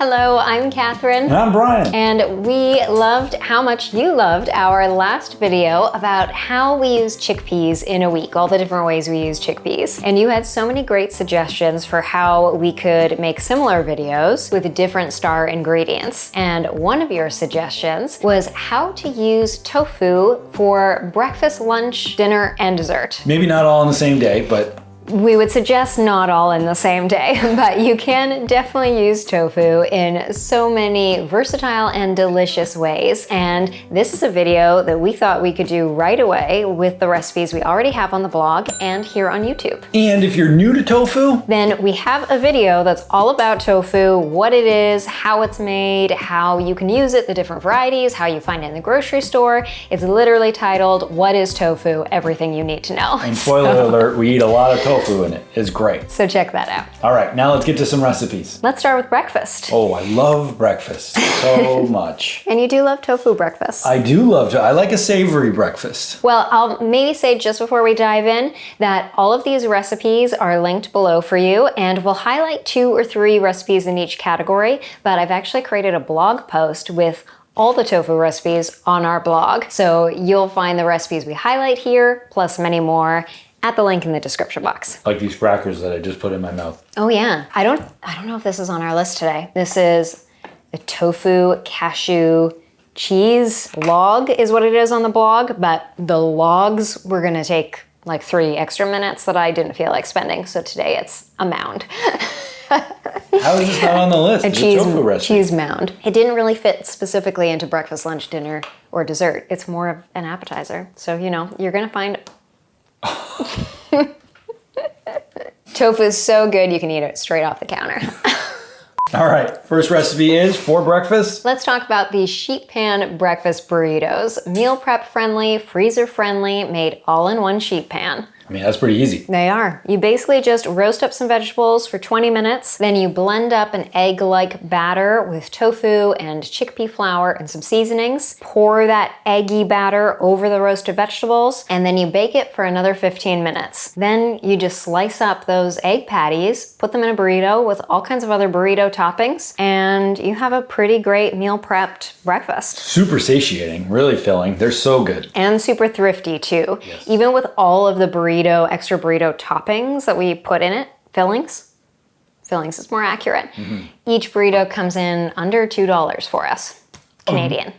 Hello, I'm Catherine. And I'm Brian. And we loved how much you loved our last video about how we use chickpeas in a week, all the different ways we use chickpeas. And you had so many great suggestions for how we could make similar videos with different star ingredients. And one of your suggestions was how to use tofu for breakfast, lunch, dinner, and dessert. Maybe not all on the same day, but we would suggest not all in the same day, but you can definitely use tofu in so many versatile and delicious ways. And this is a video that we thought we could do right away with the recipes we already have on the blog and here on YouTube. And if you're new to tofu, then we have a video that's all about tofu, what it is, how it's made, how you can use it, the different varieties, how you find it in the grocery store. It's literally titled, What is Tofu? Everything you need to know. And spoiler alert, we eat a lot of tofu in it. It's great. So check that out. All right, now let's get to some recipes. Let's start with breakfast. Oh, I love breakfast so much. And you do love tofu breakfast. I do love I like a savory breakfast. Well, I'll maybe say just before we dive in that all of these recipes are linked below for you, and we'll highlight 2 or 3 recipes in each category, but I've actually created a blog post with all the tofu recipes on our blog. So you'll find the recipes we highlight here, plus many more, at the link in the description box. Like these crackers that I just put in my mouth. Oh yeah, I don't know if this is on our list today. This is the tofu cashew cheese log is what it is on the blog, but the logs we're gonna take like 3 extra minutes that I didn't feel like spending. So today it's a mound. How is this not on the list? It's a tofu recipe. Cheese mound. It didn't really fit specifically into breakfast, lunch, dinner, or dessert. It's more of an appetizer. So, you know, you're gonna find tofu is so good you can eat it straight off the counter. All right, first recipe is for breakfast. Let's talk about the sheet pan breakfast burritos. Meal prep friendly, freezer friendly, made all in one sheet pan. I mean, that's pretty easy. They are. You basically just roast up some vegetables for 20 minutes, then you blend up an egg-like batter with tofu and chickpea flour and some seasonings. Pour that eggy batter over the roasted vegetables, and then you bake it for another 15 minutes. Then you just slice up those egg patties, put them in a burrito with all kinds of other burrito toppings, and you have a pretty great meal prepped breakfast. Super satiating, really filling. They're so good. And super thrifty too. Yes. Even with all of the extra burrito toppings that we put in it, fillings is more accurate. Mm-hmm. Each burrito comes in under $2 for us, Canadian.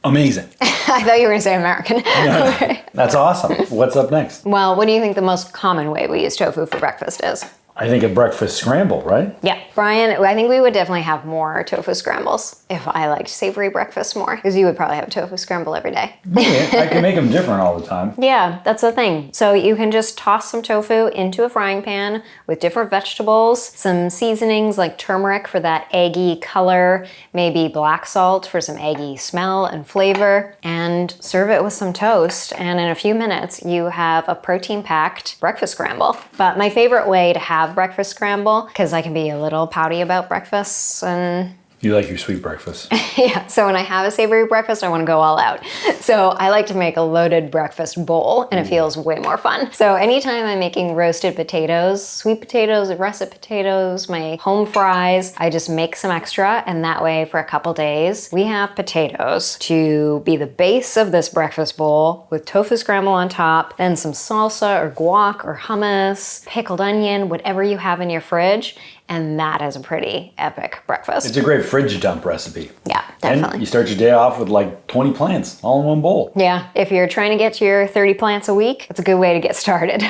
Amazing. I thought you were gonna say American. No, that's awesome. What's up next? Well, what do you think the most common way we use tofu for breakfast is? I think a breakfast scramble, right? Yeah, Brian, I think we would definitely have more tofu scrambles if I liked savory breakfast more, because you would probably have tofu scramble every day. Maybe. I can make them different all the time. Yeah, that's the thing. So you can just toss some tofu into a frying pan with different vegetables, some seasonings like turmeric for that eggy color, maybe black salt for some eggy smell and flavor, and serve it with some toast. And in a few minutes, you have a protein-packed breakfast scramble. But my favorite way to have breakfast scramble, because I can be a little pouty about breakfasts and you like your sweet breakfast. yeah, so when I have a savory breakfast, I want to go all out. So I like to make a loaded breakfast bowl, and it feels way more fun. So anytime I'm making roasted potatoes, sweet potatoes, russet potatoes, my home fries, I just make some extra, and that way for a couple days, we have potatoes to be the base of this breakfast bowl with tofu scramble on top, then some salsa or guac or hummus, pickled onion, whatever you have in your fridge. And that is a pretty epic breakfast. It's a great fridge dump recipe. Yeah, definitely. And you start your day off with like 20 plants all in one bowl. Yeah, if you're trying to get to your 30 plants a week, it's a good way to get started.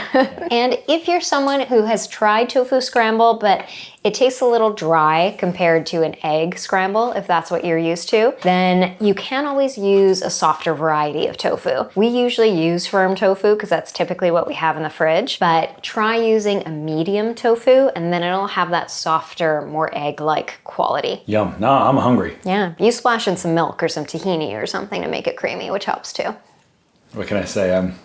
And if you're someone who has tried tofu scramble, but it tastes a little dry compared to an egg scramble, if that's what you're used to, then you can always use a softer variety of tofu. We usually use firm tofu because that's typically what we have in the fridge, but try using a medium tofu and then it'll have that softer, more egg-like quality. Yum. No, I'm hungry. Yeah, you splash in some milk or some tahini or something to make it creamy, which helps too. What can I say? I'm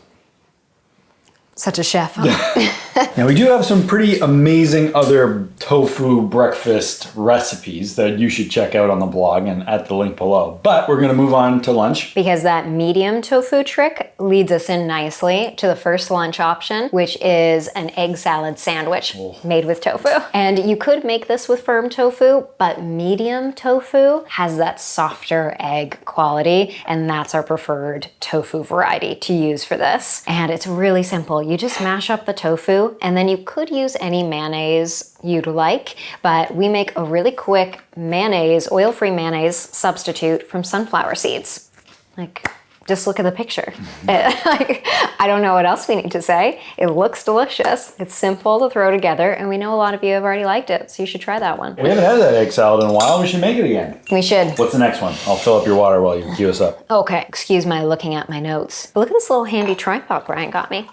such a chef, huh? Now we do have some pretty amazing other tofu breakfast recipes that you should check out on the blog and at the link below. But we're gonna move on to lunch. Because that medium tofu trick leads us in nicely to the first lunch option, which is an egg salad sandwich made with tofu. And you could make this with firm tofu, but medium tofu has that softer egg quality, and that's our preferred tofu variety to use for this. And it's really simple. You just mash up the tofu, and then you could use any mayonnaise you'd like, but we make a really quick mayonnaise, oil-free mayonnaise substitute from sunflower seeds. Like, just look at the picture. Like, I don't know what else we need to say. It looks delicious. It's simple to throw together, and we know a lot of you have already liked it, so you should try that one. We haven't had that egg salad in a while. We should make it again. We should. What's the next one? I'll fill up your water while you cue us up. Okay, excuse my looking at my notes. But look at this little handy tripod Brian got me.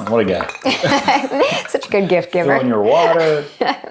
What a guy. Such a good gift giver. Filling your water.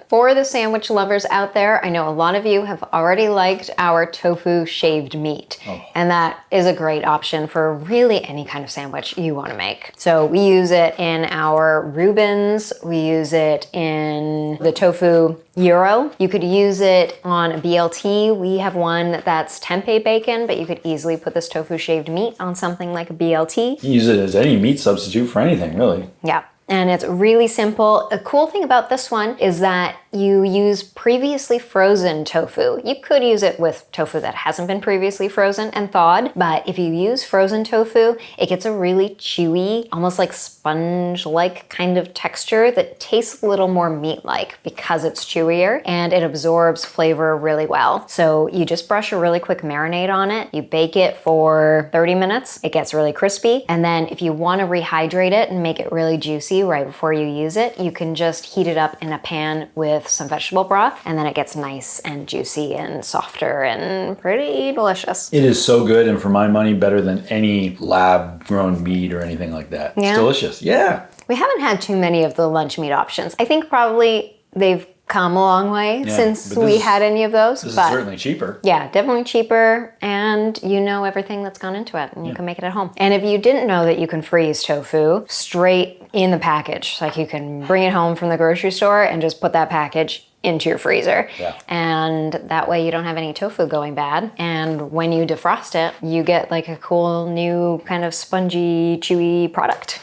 For the sandwich lovers out there, I know a lot of you have already liked our tofu shaved meat. And that is a great option for really any kind of sandwich you want to make. So we use it in our Reubens. We use it in the tofu gyro. You could use it on a BLT. We have one that's tempeh bacon, but you could easily put this tofu shaved meat on something like a BLT. You use it as any meat substitute for anything, really. Yeah. And it's really simple. The cool thing about this one is that you use previously frozen tofu. You could use it with tofu that hasn't been previously frozen and thawed, but if you use frozen tofu, it gets a really chewy, almost like sponge-like kind of texture that tastes a little more meat-like because it's chewier and it absorbs flavor really well. So you just brush a really quick marinade on it, you bake it for 30 minutes, it gets really crispy, and then if you want to rehydrate it and make it really juicy right before you use it, you can just heat it up in a pan with some vegetable broth, and then it gets nice and juicy and softer and pretty delicious. It is so good, and for my money, better than any lab-grown meat or anything like that. Yeah. It's delicious. Yeah. We haven't had too many of the lunch meat options. I think probably they've come a long way since we had any of those. This is certainly cheaper. Yeah, definitely cheaper, and you know everything that's gone into it, and you can make it at home. And if you didn't know that you can freeze tofu straight in the package, like you can bring it home from the grocery store and just put that package into your freezer. Yeah. And that way you don't have any tofu going bad. And when you defrost it, you get like a cool new kind of spongy, chewy product.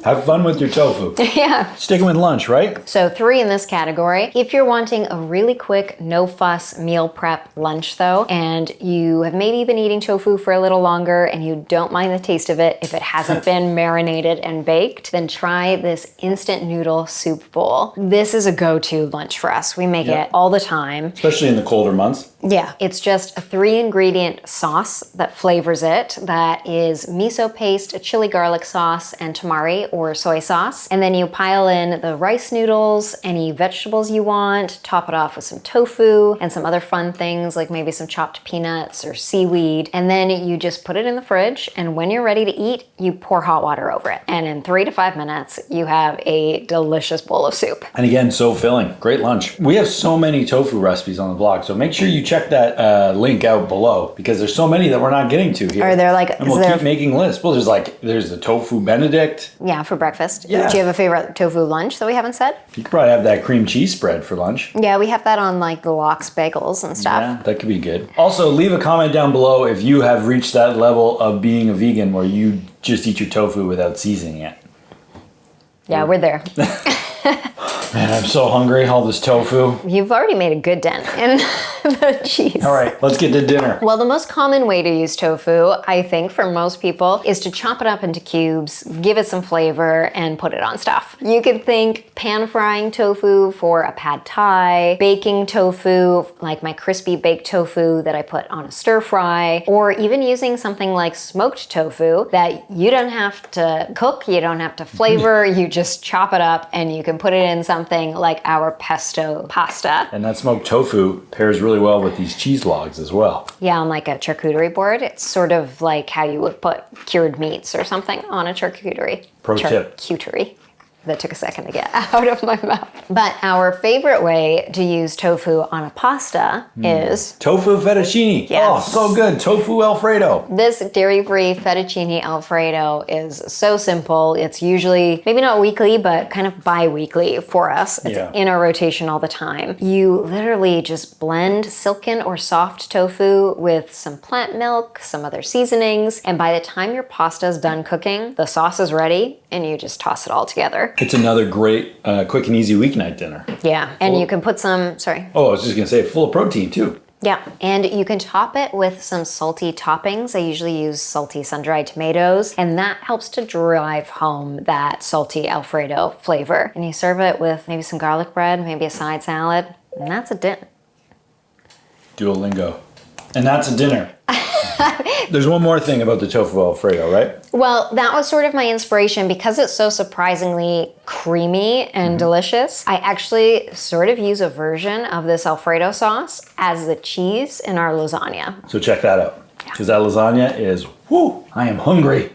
Have fun with your tofu. Yeah. Sticking with lunch, right? So 3 in this category. If you're wanting a really quick, no fuss meal prep lunch though, and you have maybe been eating tofu for a little longer and you don't mind the taste of it if it hasn't been marinated and baked, then try this instant noodle soup bowl. This is a go-to lunch for us. We make it all the time. Especially in the colder months. Yeah, it's just a 3-ingredient sauce that flavors it. That is miso paste, a chili garlic sauce, and tamari or soy sauce. And then you pile in the rice noodles, any vegetables you want, top it off with some tofu and some other fun things like maybe some chopped peanuts or seaweed. And then you just put it in the fridge, and when you're ready to eat, you pour hot water over it. And in 3 to 5 minutes, you have a delicious bowl of soup. And again, so filling. Great lunch. We have so many tofu recipes on the blog, so make sure you check that link out below, because there's so many that we're not getting to here. Are there like, and we'll keep making lists. Well, there's the tofu Benedict. Yeah, for breakfast. Yeah. Do you have a favorite tofu lunch that we haven't said? You could probably have that cream cheese spread for lunch. Yeah, we have that on like the lox bagels and stuff. Yeah, that could be good. Also, leave a comment down below if you have reached that level of being a vegan where you just eat your tofu without seasoning it. Yeah, we're there. Man, I'm so hungry. All this tofu. You've already made a good dent in the cheese. All right, let's get to dinner. Well, the most common way to use tofu, I think, for most people, is to chop it up into cubes, give it some flavor, and put it on stuff. You could think pan frying tofu for a pad thai, baking tofu, like my crispy baked tofu that I put on a stir fry, or even using something like smoked tofu that you don't have to cook, you don't have to flavor, you just chop it up and you can put it in something like our pesto pasta. And that smoked tofu pairs really well with these cheese logs as well. Yeah, on like a charcuterie board. It's sort of like how you would put cured meats or something on a charcuterie. Pro tip. Charcuterie. that took a second to get out of my mouth. But our favorite way to use tofu on a pasta is tofu fettuccine. Yes. Oh, so good. Tofu Alfredo. this dairy-free fettuccine Alfredo is so simple. It's usually maybe not weekly, but kind of bi-weekly for us. It's in our rotation all the time. You literally just blend silken or soft tofu with some plant milk, some other seasonings, and by the time your pasta is done cooking, the sauce is ready and you just toss it all together. It's another great quick and easy weeknight dinner. Yeah, and you can put some, sorry. Oh, I was just going to say full of protein too. Yeah, and you can top it with some salty toppings. I usually use salty sun-dried tomatoes, and that helps to drive home that salty Alfredo flavor. And you serve it with maybe some garlic bread, maybe a side salad, and that's a dinner. Duolingo. And that's a dinner. There's one more thing about the tofu Alfredo, right? Well, that was sort of my inspiration because it's so surprisingly creamy and delicious. I actually sort of use a version of this Alfredo sauce as the cheese in our lasagna. So check that out. Because that lasagna is, whoo, I am hungry.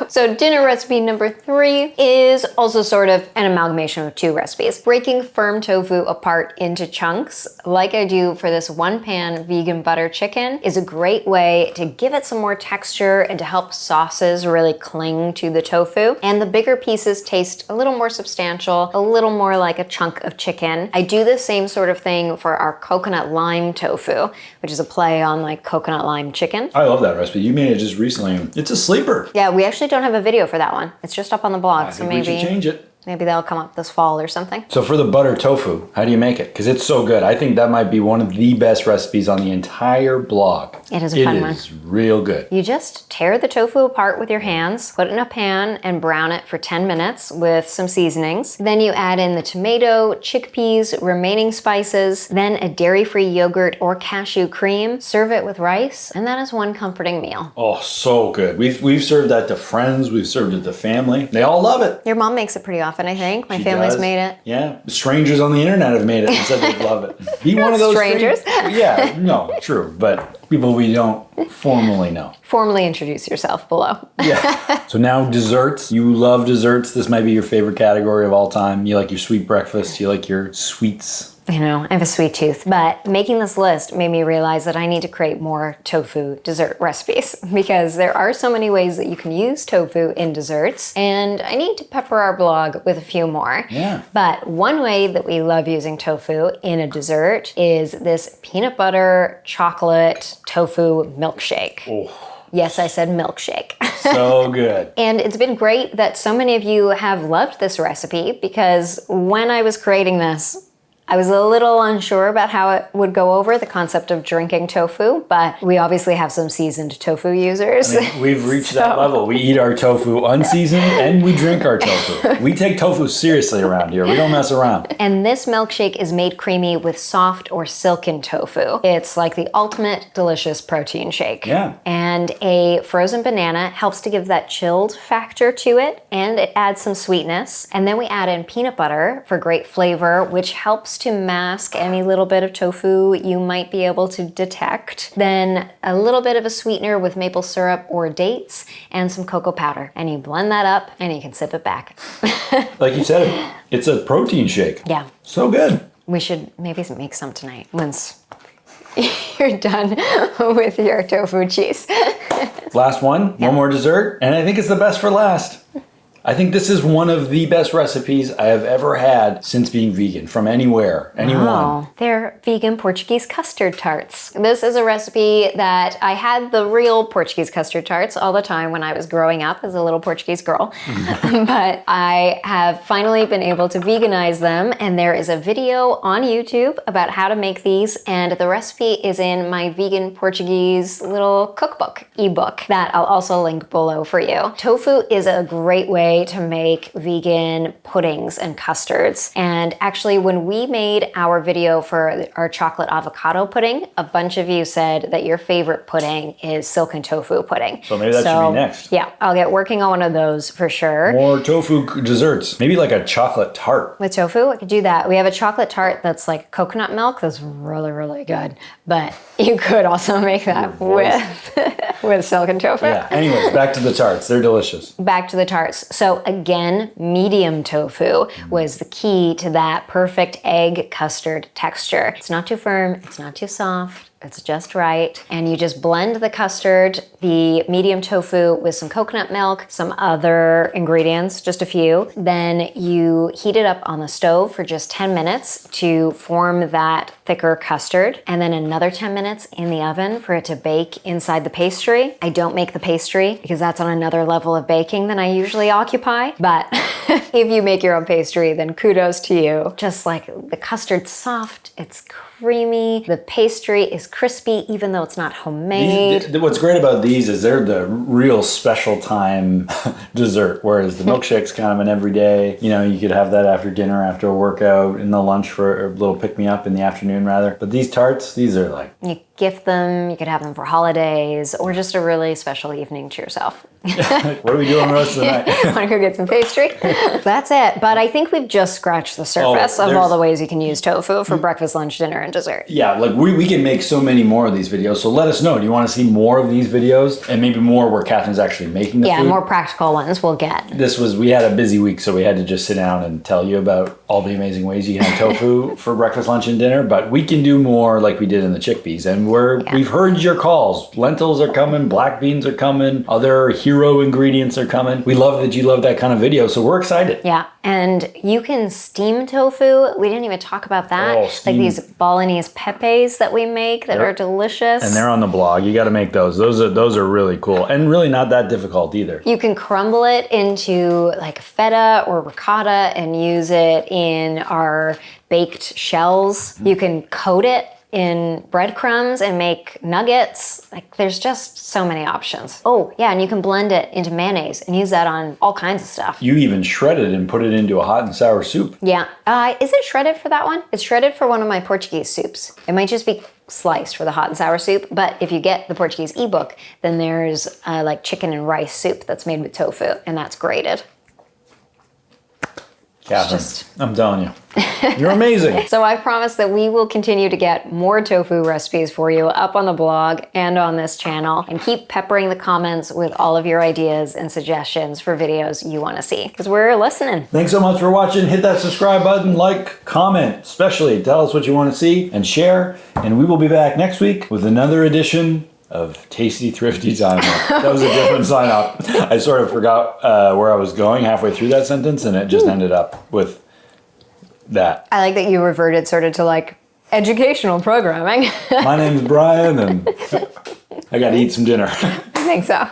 So dinner recipe number 3 is also sort of an amalgamation of 2 recipes. Breaking firm tofu apart into chunks, like I do for this one-pan vegan butter chicken, is a great way to give it some more texture and to help sauces really cling to the tofu. And the bigger pieces taste a little more substantial, a little more like a chunk of chicken. I do the same sort of thing for our coconut lime tofu, which is a play on like coconut lime chicken. I love that recipe. You made it just recently. It's a sleeper. Yeah, we actually don't have a video for that one. It's just up on the blog, so we should change it. Maybe that'll come up this fall or something. So for the butter tofu, how do you make it? Because it's so good. I think that might be one of the best recipes on the entire blog. It is a fun one. It is real good. You just tear the tofu apart with your hands, put it in a pan, and brown it for 10 minutes with some seasonings. Then you add in the tomato, chickpeas, remaining spices, then a dairy-free yogurt or cashew cream. Serve it with rice, and that is one comforting meal. Oh, so good. We've served that to friends. We've served it to family. They all love it. Your mom makes it pretty often, I think. My She family's does. made it. Yeah. Strangers on the internet have made it and said they love it. Be one of those strangers. Yeah, no, true. But people we don't formally know. Formally introduce yourself below. Yeah. So now desserts. You love desserts. This might be your favorite category of all time. You like your sweet breakfast. You like your sweets. You know, I have a sweet tooth, but making this list made me realize that I need to create more tofu dessert recipes because there are so many ways that you can use tofu in desserts, and I need to pepper our blog with a few more. Yeah. But one way that we love using tofu in a dessert is this peanut butter chocolate tofu milkshake. Oh. Yes, I said milkshake. So good. And it's been great that so many of you have loved this recipe because when I was creating this, I was a little unsure about how it would go over, the concept of drinking tofu, but we obviously have some seasoned tofu users. I mean, we've reached that level. We eat our tofu unseasoned and we drink our tofu. We take tofu seriously around here. We don't mess around. And this milkshake is made creamy with soft or silken tofu. It's like the ultimate delicious protein shake. Yeah. And a frozen banana helps to give that chilled factor to it, and it adds some sweetness. And then we add in peanut butter for great flavor, which helps to mask any little bit of tofu you might be able to detect. Then a little bit of a sweetener with maple syrup or dates and some cocoa powder. And you blend that up and you can sip it back. Like you said, it's a protein shake. Yeah. So good. We should maybe make some tonight once you're done with your tofu cheese. Last one more dessert, and I think it's the best for last. I think this is one of the best recipes I have ever had since being vegan, from anywhere, anyone. Wow. They're vegan Portuguese custard tarts. This is a recipe that I had the real Portuguese custard tarts all the time when I was growing up as a little Portuguese girl. But I have finally been able to veganize them, and there is a video on YouTube about how to make these, and the recipe is in my vegan Portuguese little cookbook ebook that I'll also link below for you. Tofu is a great way to make vegan puddings and custards. And actually, when we made our video for our chocolate avocado pudding, a bunch of you said that your favorite pudding is silken tofu pudding. So maybe that should be next. Yeah, I'll get working on one of those for sure. More tofu desserts. Maybe like a chocolate tart. With tofu, I could do that. We have a chocolate tart that's like coconut milk that's really, really good. But you could also make that with with silken tofu. Yeah. Anyways, back to the tarts. They're delicious. Back to the tarts. So again, medium tofu was the key to that perfect egg custard texture. It's not too firm, it's not too soft. It's just right. And you just blend the custard, the medium tofu with some coconut milk, some other ingredients, just a few. Then you heat it up on the stove for just 10 minutes to form that thicker custard. And then another 10 minutes in the oven for it to bake inside the pastry. I don't make the pastry because that's on another level of baking than I usually occupy. But if you make your own pastry, then kudos to you. Just like the custard's soft, it's creamy, the pastry is crispy even though it's not homemade. What's great about these is they're the real special time dessert, whereas the milkshake's kind of an everyday, you could have that after dinner, after a workout, in the lunch for a little pick-me-up in the afternoon rather. But these tarts, these are like... You gift them, you could have them for holidays, or just a really special evening to yourself. What are we doing the rest of the night? Want to go get some pastry? That's it. But I think we've just scratched the surface of all the ways you can use tofu for breakfast, lunch, dinner, and dessert. Yeah, like we can make so many more of these videos. So let us know. Do you want to see more of these videos? And maybe more where Catherine's actually making the food? Yeah, more practical ones we'll get. We had a busy week, so we had to just sit down and tell you about all the amazing ways you can have tofu for breakfast, lunch, and dinner. But we can do more like we did in the chickpeas. And we've heard your calls. Lentils are coming, black beans are coming, other hero ingredients are coming. We love that you love that kind of video, so we're excited. Yeah, and you can steam tofu. We didn't even talk about that. Like these Balinese pepes that we make that are delicious. And they're on the blog. You got to make those. Those are really cool and really not that difficult either. You can crumble it into like feta or ricotta and use it in our baked shells. You can coat it in breadcrumbs and make nuggets. Like there's just so many options. Oh yeah, and you can blend it into mayonnaise and use that on all kinds of stuff. You even shred it and put it into a hot and sour soup. Yeah, is it shredded for that one? It's shredded for one of my Portuguese soups. It might just be sliced for the hot and sour soup, but if you get the Portuguese ebook, then there's like chicken and rice soup that's made with tofu, and that's grated. Catherine, I'm telling you, you're amazing. So I promise that we will continue to get more tofu recipes for you up on the blog and on this channel, and keep peppering the comments with all of your ideas and suggestions for videos you want to see, because we're listening. Thanks so much for watching. Hit that subscribe button, like, comment, especially tell us what you want to see, and share. And we will be back next week with another edition of Tasty Thrifty Time. That was a different sign up. I sort of forgot where I was going halfway through that sentence, and it just ended up with that. I like that you reverted sort of to like educational programming. My name's Brian, and I got to eat some dinner. I think so.